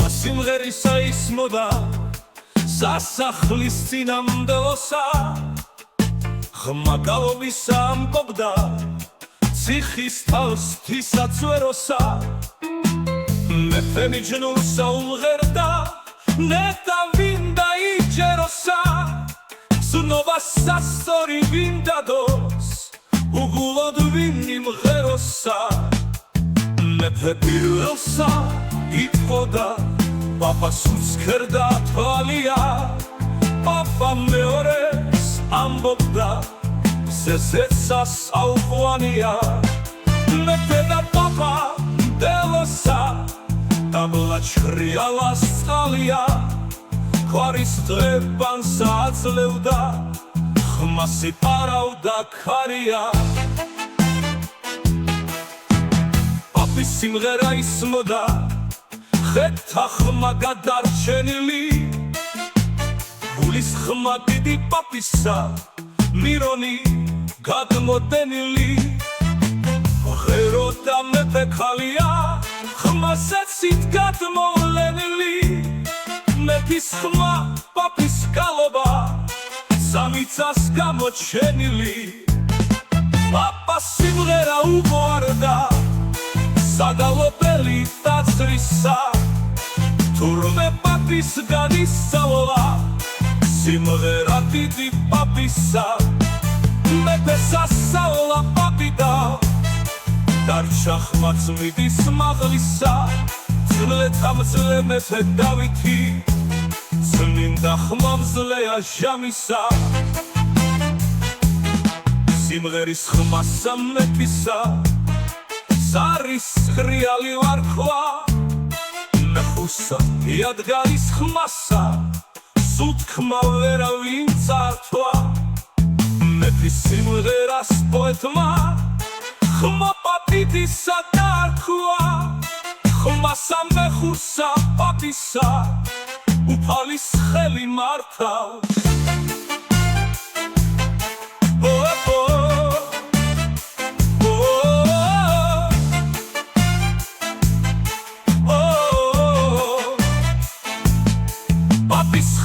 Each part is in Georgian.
სიმღერისა ისმოდა სასახლის წინამდელოსა ხმა გალობისა ამბობდა ციხის თავს თისაცვეროსა მეფე მიჯნურსა უმღერდა ნეტა ვინდა იჯეროსა სუნობა სასწორი ვინდადოს უგულოდ ვინ იმღეროსა მეფე პირველსა იტყოდა პაპას უსქერდა თვალია პაპა მეორეს ამბობდა ზეზეცას აუყვანია მეფე და პაპა მდელოსა დაბლა ჩხრიალას წყალია ქვარის დღებანსა აძლევდა ხმას იპარავდა ქარია პაპის სიმღერა ისმოდა ხეთა ხმა გადარჩენილი გულის ხმა დიდი პაპისა მირონი გადმოდენილი ღეროდა მეფე ქალია ხმასაცით გადმოვლენილი მეფის ხმა პაპის გალობა სამიცას გამოჩენილი პაპას სიმღერა უყვარდა საგალობელი დაწრისა თურმე პაპის განისწავლა სიმღერა დიდი პაპისა მეფეს ასწავლა პაპიდა დარჩა ხმა წმიდის მაღლისა ძლეთამძლე მეფე დავითი წმინდა ხმა მძლეა ჟამისა სიმღერის ხმასა მეფისა ზარის ხრიალი ვარქვა მეხუსა იადგარის ხმასა სუთქმა ვერავინ წართვა მეფის სიმღერას პოეტმა ხმა პაპიდისა დარქვა ხმასა მეხუსა პაპისა უფალის ხელი მართავს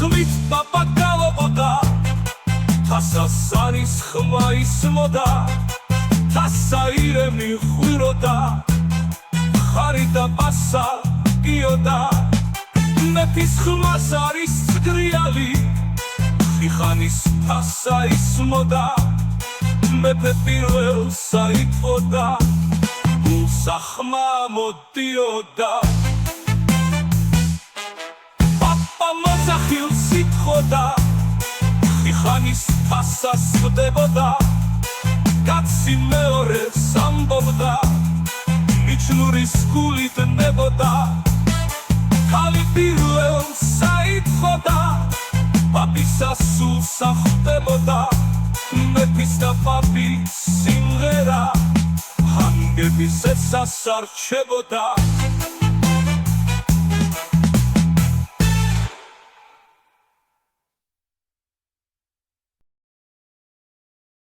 ხმით პაპა გალობოდა თასას არის ხმა ისმოდა თასა ირემი ხვიროდა ხარი და პასა გიოდა მეფის ხმას არის წგრიალი ხიხანის თასა ისმოდა მეფე პირველსა იტყოდა გულსა ხმა მოდიოდა მოძახილს იტყოდა ხიხანის თასას ხვდებოდა კაცი მეორეს ამბობდა მიჯნურის გულით ნებოდა ქალი პირველსა იტყოდა პაპისა სულსა ხვდებოდა მეფის და პაპის სიმღერა ანგების ეცას არჩებოდა